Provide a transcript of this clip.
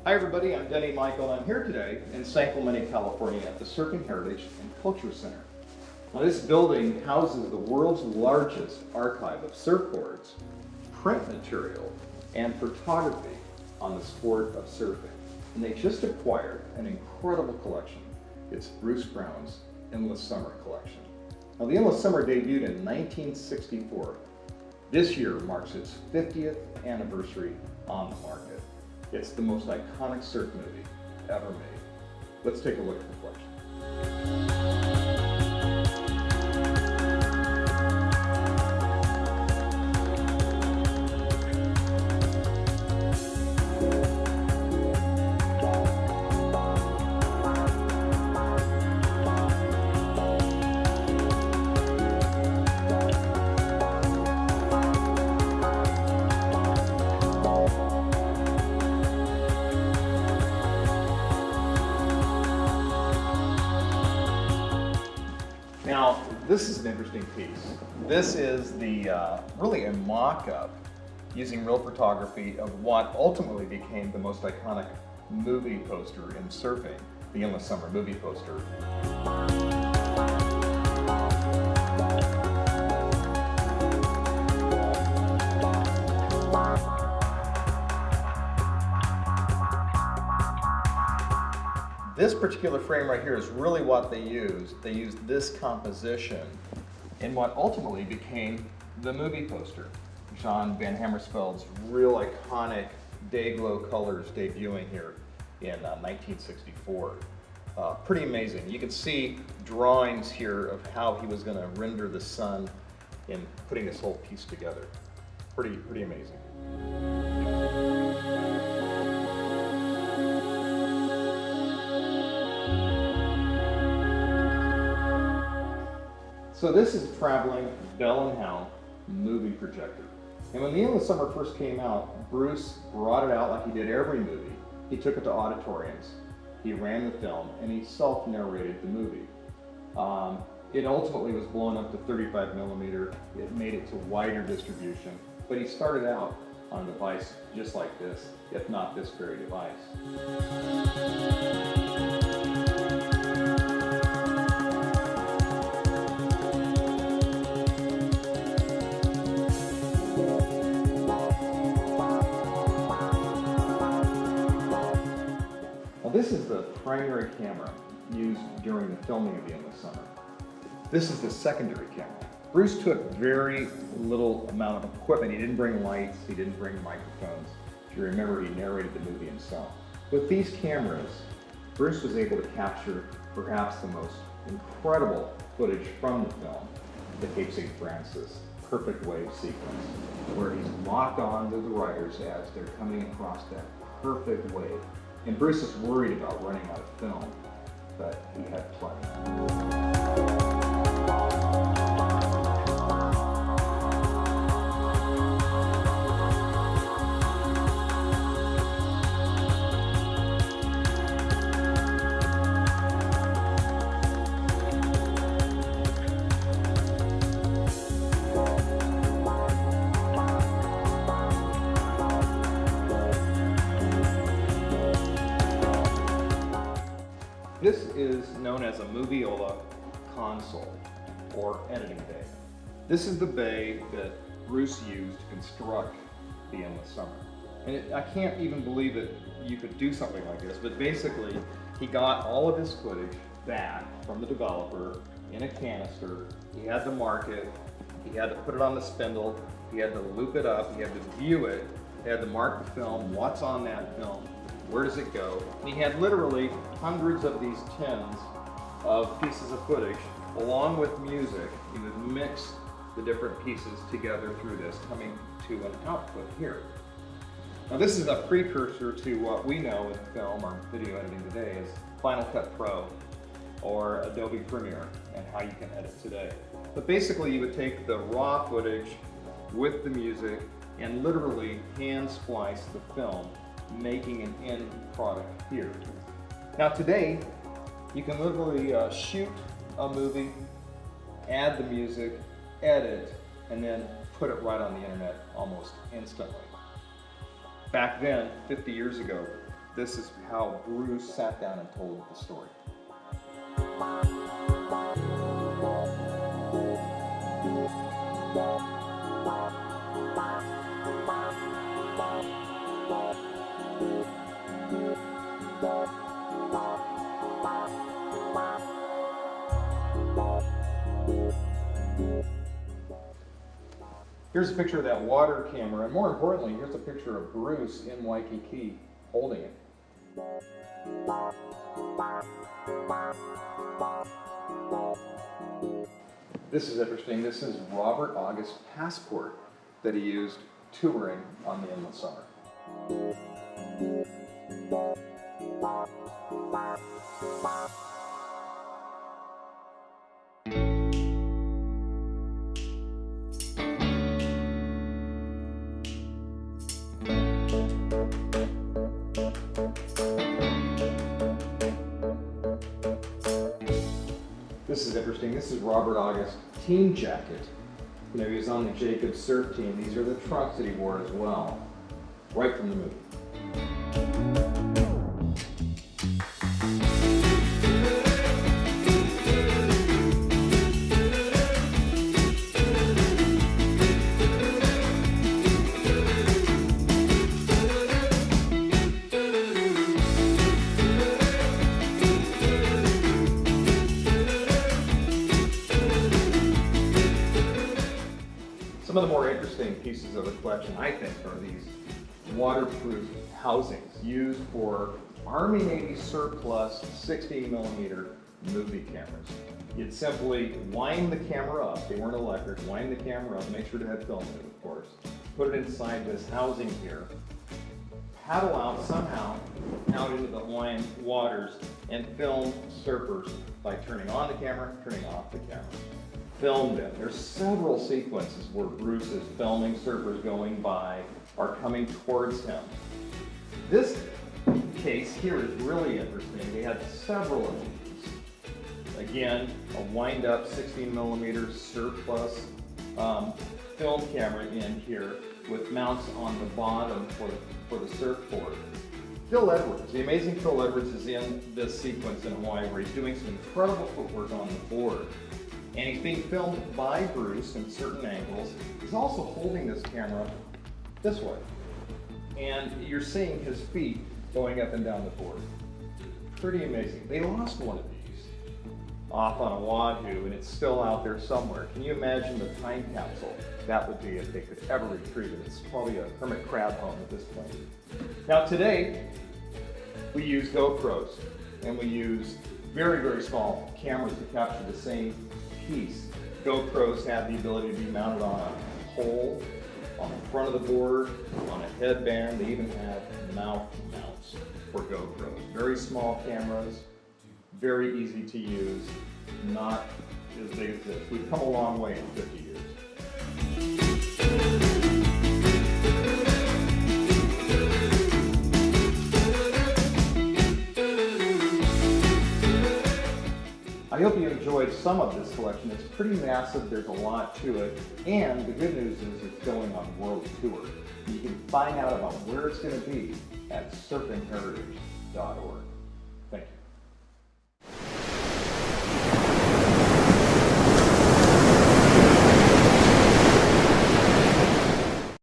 Hi everybody, I'm Denny Michael and I'm here today in San Clemente, California at the Surfing Heritage and Culture Center. Now this building houses the world's largest archive of surfboards, print material, and photography on the sport of surfing. And they just acquired an incredible collection. It's Bruce Brown's Endless Summer collection. Now the Endless Summer debuted in 1964. This year marks its 50th anniversary on the market. It's the most iconic surf movie ever made. Let's take a look at the collection. Now, this is an interesting piece. This is really a mock-up using real photography of what ultimately became the most iconic movie poster in surfing, the Endless Summer movie poster. This particular frame right here is really what they used. They used this composition in what ultimately became the movie poster. John Van Hammersveld's real iconic day-glow colors debuting here in 1964. Pretty amazing. You can see drawings here of how he was going to render the sun in putting this whole piece together. Pretty amazing. So this is a traveling Bell & Howell movie projector. And when the Endless Summer first came out, Bruce brought it out like he did every movie. He took it to auditoriums, he ran the film, and he self-narrated the movie. It ultimately was blown up to 35 millimeter. It made it to wider distribution, but he started out on a device just like this, if not this very device. This is the primary camera used during the filming of the Endless Summer. This is the secondary camera. Bruce took very little amount of equipment. He didn't bring lights, he didn't bring microphones. If you remember, he narrated the movie himself. With these cameras, Bruce was able to capture perhaps the most incredible footage from the film, the Cape St. Francis perfect wave sequence, where he's locked on to the riders as they're coming across that perfect wave. And Bruce is worried about running out of film, but he had plenty. This is known as a Moviola console, or editing bay. This is the bay that Bruce used to construct the Endless Summer. And I can't even believe that you could do something like this, but basically he got all of his footage back from the developer in a canister. He had to mark it, he had to put it on the spindle, he had to loop it up, he had to view it, he had to mark the film, what's on that film, where does it go? And he had literally hundreds of these tins of pieces of footage along with music. He would mix the different pieces together through this, coming to an output here. Now this is a precursor to what we know in film or video editing today as Final Cut Pro or Adobe Premiere and how you can edit today. But basically you would take the raw footage with the music and literally hand splice the film, making an end product here. Now today, you can literally shoot a movie, add the music, edit, and then put it right on the internet almost instantly. Back then, 50 years ago, This is how Bruce sat down and told the story. Here's a picture of that water camera, and more importantly, here's a picture of Bruce in Waikiki holding it. This is interesting. This is Robert August's passport that he used touring on the Endless Summer. This is interesting. This is Robert August's team jacket. You know, he was on the Jacobs surf team. These are the trunks that he wore as well, right from the movie. Some of the more interesting pieces of the collection, I think, are these waterproof housings used for Army Navy surplus 16mm movie cameras. You'd simply wind the camera up, they weren't electric, wind the camera up, make sure to have film in it, of course, put it inside this housing here, paddle out somehow out into the Hawaiian waters and film surfers by turning on the camera, turning off the camera. Filmed it. There's several sequences where Bruce is filming surfers going by or coming towards him. This case here is really interesting. They had several of these. Again, a wind-up 16mm surplus film camera in here with mounts on the bottom for the surfboard. Phil Edwards, the amazing Phil Edwards, is in this sequence in Hawaii where he's doing some incredible footwork on the board. And he's being filmed by Bruce in certain angles. He's also holding this camera this way. And you're seeing his feet going up and down the board. Pretty amazing. They lost one of these off on Oahu, and it's still out there somewhere. Can you imagine the time capsule that would be if they could ever retrieve it? It's probably a hermit crab home at this point. Now today, we use GoPros, and we use very, very small cameras to capture the same piece. GoPros have the ability to be mounted on a pole, on the front of the board, on a headband. They even have mouth mounts for GoPros. Very small cameras, very easy to use, not as big as this. We've come a long way in 50 years. I hope you enjoyed some of this collection. It's pretty massive, there's a lot to it, and the good news is it's going on world tour. You can find out about where it's going to be at surfingheritage.org.